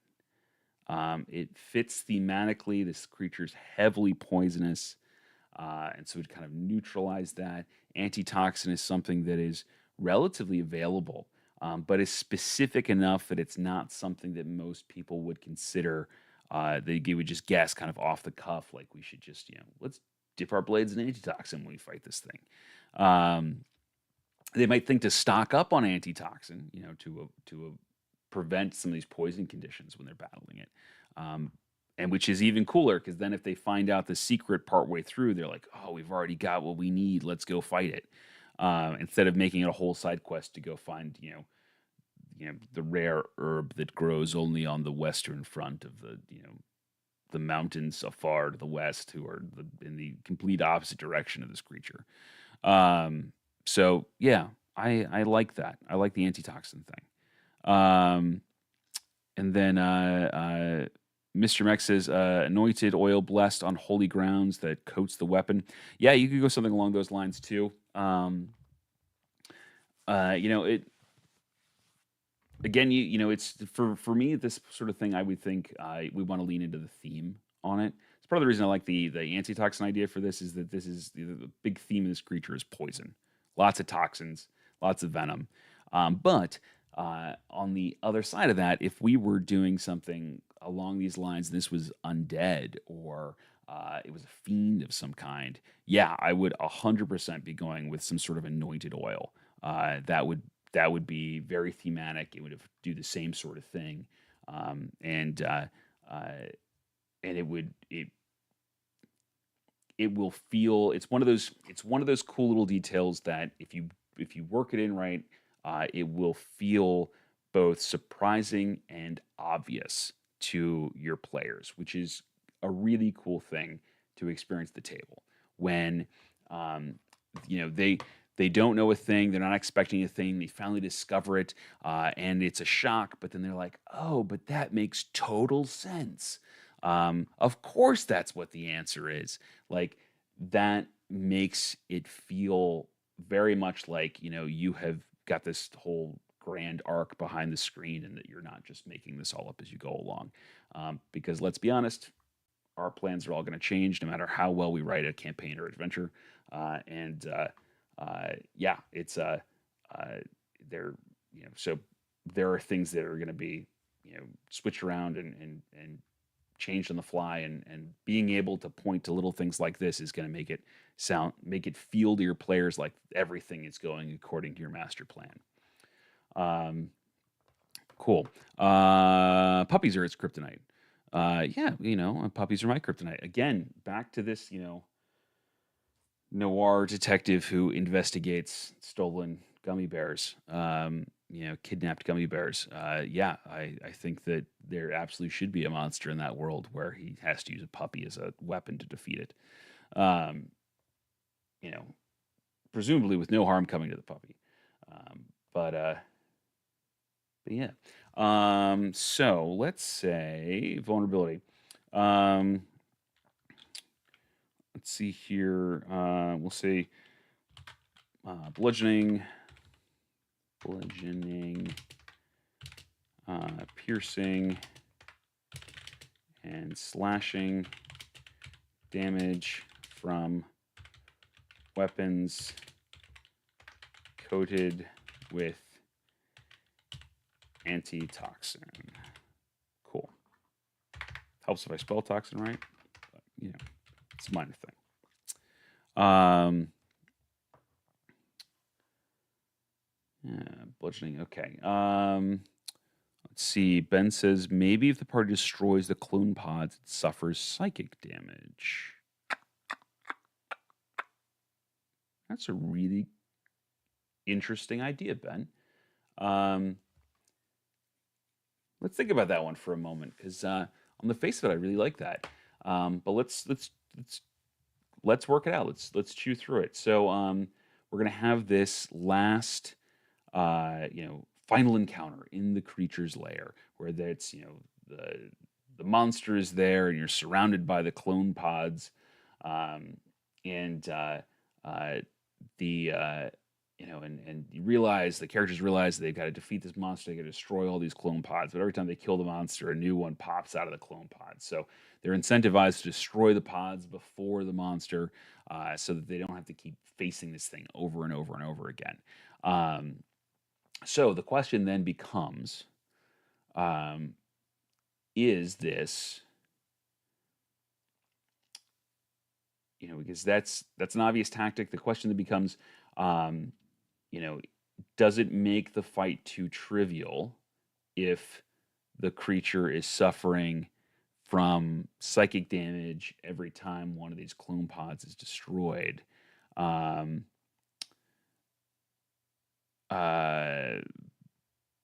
It fits thematically. This creature's heavily poisonous, and so it kind of neutralize that. Antitoxin is something that is relatively available, but is specific enough that it's not something that most people would consider. They would just guess kind of off the cuff, like we should just let's dip our blades in antitoxin when we fight this thing. Um, they might think to stock up on antitoxin, to prevent some of these poison conditions when they're battling it. Um, and which is even cooler because then if they find out the secret partway through, they're like, "Oh, we've already got what we need. Let's go fight it." instead of making it a whole side quest to go find, the rare herb that grows only on the western front of the mountains afar to the west, who are in the complete opposite direction of this creature. So yeah, I like that. I like the antitoxin thing. And then Mr. Mech says, anointed oil blessed on holy grounds that coats the weapon. Yeah, you could go something along those lines too. It again, it's for me this sort of thing. I would think we want to lean into the theme on it. It's part of the reason I like the antitoxin idea for this is that this is the big theme of this creature is poison, lots of toxins, lots of venom. But on the other side of that, if we were doing something along these lines, and this was undead or it was a fiend of some kind, yeah, I would 100% be going with some sort of anointed oil. That would be very thematic. It would have do the same sort of thing, um, and uh, uh, and it will feel. It's one of those cool little details that if you work it in right, it will feel both surprising and obvious to your players, which is a really cool thing to experience at the table when um, they don't know a thing, they're not expecting a thing, they finally discover it, and it's a shock, but then they're like, oh, but that makes total sense. Of course that's what the answer is. Like, that makes it feel very much like you have got this whole grand arc behind the screen, and that you're not just making this all up as you go along. Because let's be honest, our plans are all going to change no matter how well we write a campaign or adventure. And Yeah, it's uh, there. So there are things that are going to be switched around and changed on the fly, and being able to point to little things like this is going to make it feel to your players like everything is going according to your master plan. Um, cool. Puppies are its kryptonite. Yeah, puppies are my kryptonite. Again, back to this, noir detective who investigates stolen gummy bears, kidnapped gummy bears. Yeah, I think that there absolutely should be a monster in that world where he has to use a puppy as a weapon to defeat it. Um, you know, Presumably with no harm coming to the puppy. Um, but uh, but yeah. So let's say vulnerability. Um, let's see here. We'll say bludgeoning, bludgeoning, piercing, and slashing damage from weapons coated with antitoxin. Cool. Helps if I spell toxin right, but it's a minor thing. Yeah, bludgeoning. Okay. Let's see. Ben says maybe if the party destroys the clone pods, it suffers psychic damage. That's a really interesting idea, Ben. Um, let's think about that one for a moment, because on the face of it, I really like that. But let's work it out. Let's chew through it. So we're gonna have this last final encounter in the creature's lair, where that's the monster is there, and you're surrounded by the clone pods, um, and the and you realize the characters realize that they've got to defeat this monster. They got to destroy all these clone pods. But every time they kill the monster, a new one pops out of the clone pods. So they're incentivized to destroy the pods before the monster, so that they don't have to keep facing this thing over and over and over again. Um, so the question then becomes, um, is this, because that's an obvious tactic. The question then becomes, um, you know, does it make the fight too trivial if the creature is suffering from psychic damage every time one of these clone pods is destroyed? Um, Uh,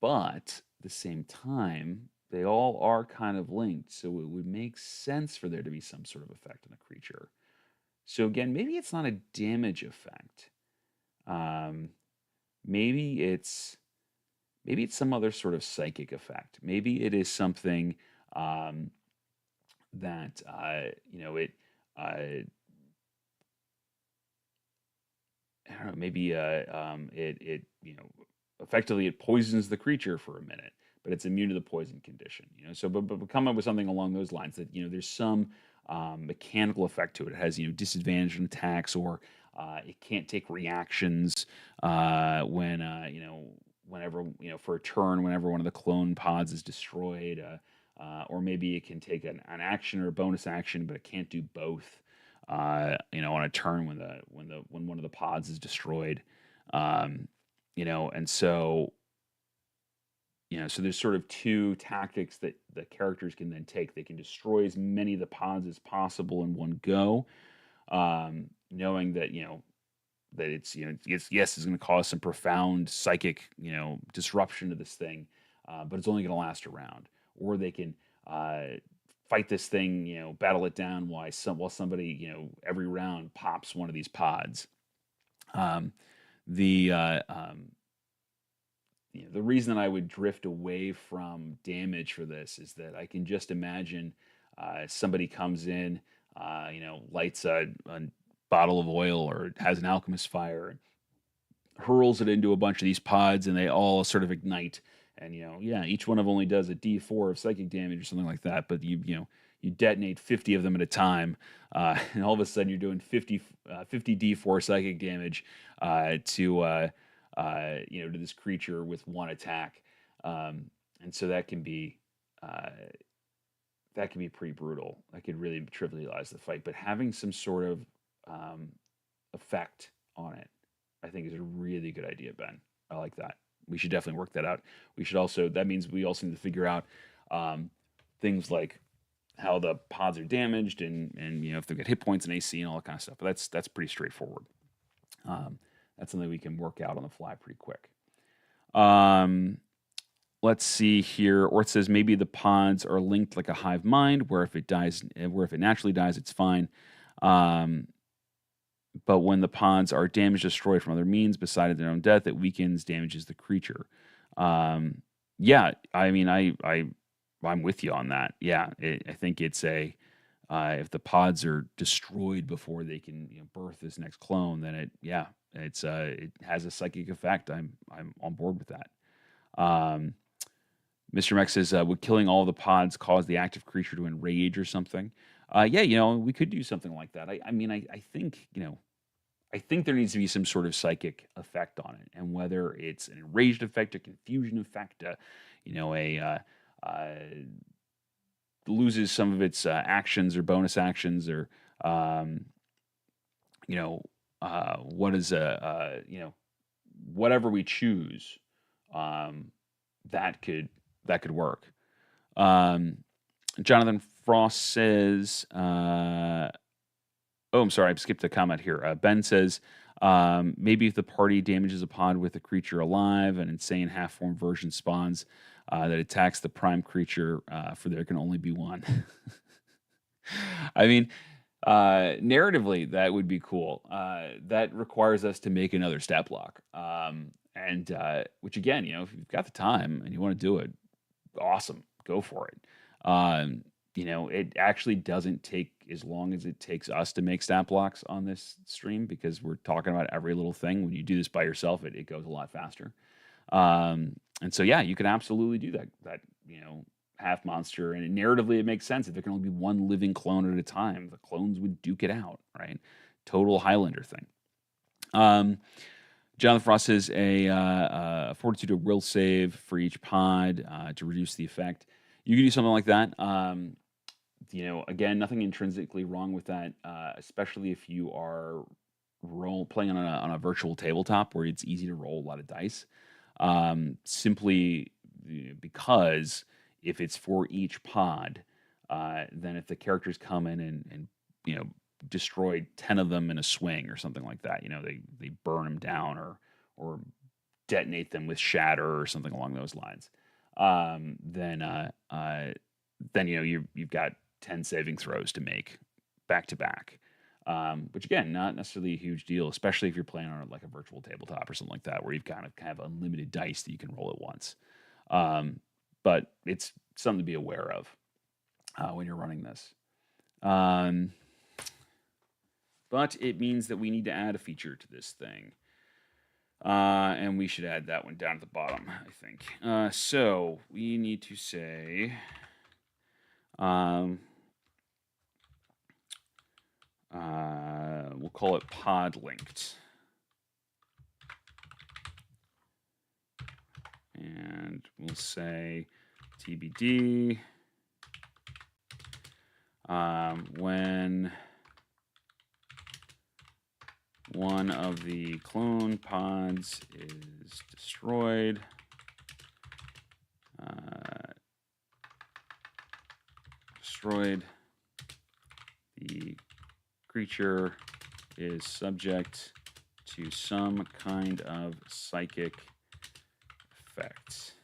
but at the same time, they all are kind of linked, so it would make sense for there to be some sort of effect on a creature. So again, maybe it's not a damage effect. Um, maybe it's maybe it's some other sort of psychic effect. Maybe it is something um, that it uh, I don't know, maybe it effectively it poisons the creature for a minute, but it's immune to the poison condition. So but come up with something along those lines that there's some mechanical effect to it. It has disadvantage on attacks, or it can't take reactions when whenever for a turn whenever one of the clone pods is destroyed. Or maybe it can take an action or a bonus action, but it can't do both on a turn when one of the pods is destroyed. Um, and so there's sort of two tactics that the characters can then take. They can destroy as many of the pods as possible in one go, knowing that that it's going to cause some profound psychic disruption to this thing, but it's only going to last a round. Or they can uh, fight this thing, battle it down while somebody every round pops one of these pods. Um, the the reason I would drift away from damage for this is that I can just imagine somebody comes in, lights a bottle of oil or has an alchemist fire and hurls it into a bunch of these pods, and they all sort of ignite. And yeah, each one of only does a D4 of psychic damage or something like that. But you detonate 50 of them at a time, and all of a sudden you're doing 50 D4 psychic damage to this creature with one attack, and so uh, that can be pretty brutal. That could really trivialize the fight. But having some sort of um, effect on it, I think, is a really good idea, Ben. I like that. We should definitely work that out. That means we also need to figure out um, things like how the pods are damaged and if they've got hit points and AC and all that kind of stuff. But that's pretty straightforward. Um, that's something we can work out on the fly pretty quick. Um, let's see here. Or it says maybe the pods are linked like a hive mind, where if it naturally dies, it's fine. Um, but when the pods are damaged, destroyed from other means besides their own death, it weakens, damages the creature. Um, yeah, I mean, I'm with you on that. Yeah, I think it's if the pods are destroyed before they can birth this next clone, then it has a psychic effect. I'm on board with that. Um, Mr. Mech says, would killing all the pods cause the active creature to enrage or something? Yeah, we could do something like that. I mean, I think, I think there needs to be some sort of psychic effect on it, and whether it's an enraged effect, a confusion effect, a loses some of its actions or bonus actions, or um, what is whatever we choose, um, that could work. Um, Jonathan Frost says, oh, I'm sorry, I skipped a comment here. Ben says, maybe if the party damages a pod with a creature alive, an insane half-formed version spawns that attacks the prime creature, for there can only be one. I mean, narratively, that would be cool. That requires us to make another stat block. And which again, if you've got the time and you want to do it, awesome, go for it. It actually doesn't take as long as it takes us to make stat blocks on this stream, because we're talking about every little thing. When you do this by yourself, it goes a lot faster. And so yeah, you can absolutely do that half monster, and narratively it makes sense. If there can only be one living clone at a time, the clones would duke it out, right? Total Highlander thing. Jonathan Frost says a fortitude or will save for each pod to reduce the effect. You can do something like that. Again, nothing intrinsically wrong with that, especially if you are playing on a virtual tabletop where it's easy to roll a lot of dice. Simply because if it's for each pod, then if the characters come in and destroy 10 of them in a swing or something like that, they burn them down or detonate them with shatter or something along those lines, then you've got 10 saving throws to make back to back. Which again, not necessarily a huge deal, especially if you're playing on like a virtual tabletop or something like that, where you've kind of unlimited dice that you can roll at once. Um, but it's something to be aware of when you're running this. Um, but it means that we need to add a feature to this thing. And we should add that one down at the bottom, I think. So we need to say, we'll call it pod linked. And we'll say TBD when one of the clone pods is destroyed, the creature is subject to some kind of psychic effect.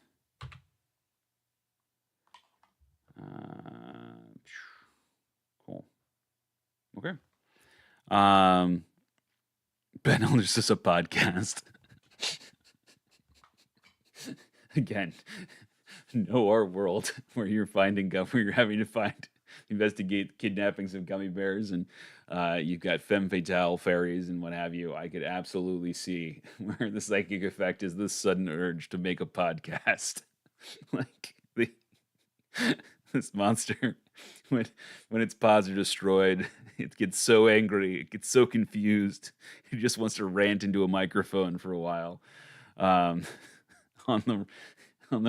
Cool. Okay. Ben Elders is a podcast. Again, know our world where you're having to investigate kidnappings of gummy bears, and you've got femme fatale fairies and what have you. I could absolutely see where the psychic effect is this sudden urge to make a podcast. Like this monster, when its pods are destroyed, it gets so angry, it gets so confused, it just wants to rant into a microphone for a while, on the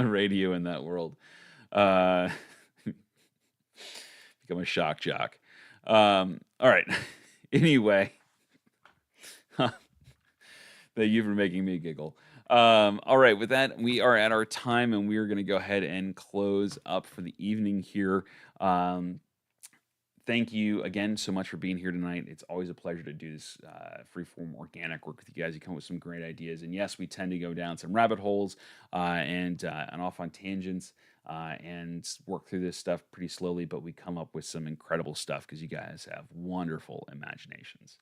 radio in that world. Become a shock jock. All right. Anyway, thank you for making me giggle. All right, with that, we are at our time, and we are going to go ahead and close up for the evening here. Thank you again so much for being here tonight. It's always a pleasure to do this freeform organic work with you guys. You come up with some great ideas, and yes, we tend to go down some rabbit holes and off on tangents and work through this stuff pretty slowly, but we come up with some incredible stuff because you guys have wonderful imaginations.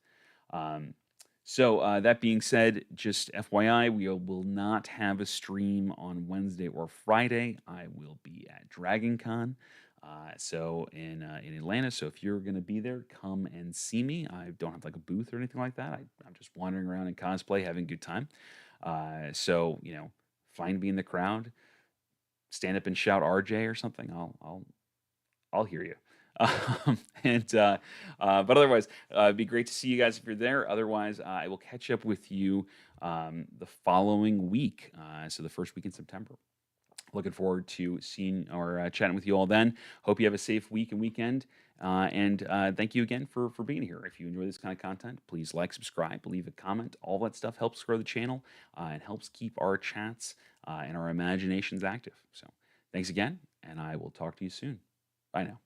So that being said, just FYI, we will not have a stream on Wednesday or Friday. I will be at DragonCon, in Atlanta. So if you're going to be there, come and see me. I don't have like a booth or anything like that. I'm just wandering around in cosplay, having a good time. Find me in the crowd, stand up and shout RJ or something. I'll hear you. But otherwise, it'd be great to see you guys if you're there. Otherwise, I will catch up with you the following week. So the first week in September. Looking forward to seeing or chatting with you all then. Hope you have a safe week and weekend. And thank you again for being here. If you enjoy this kind of content, please like, subscribe, leave a comment. All that stuff helps grow the channel and helps keep our chats and our imaginations active. So thanks again, and I will talk to you soon. Bye now.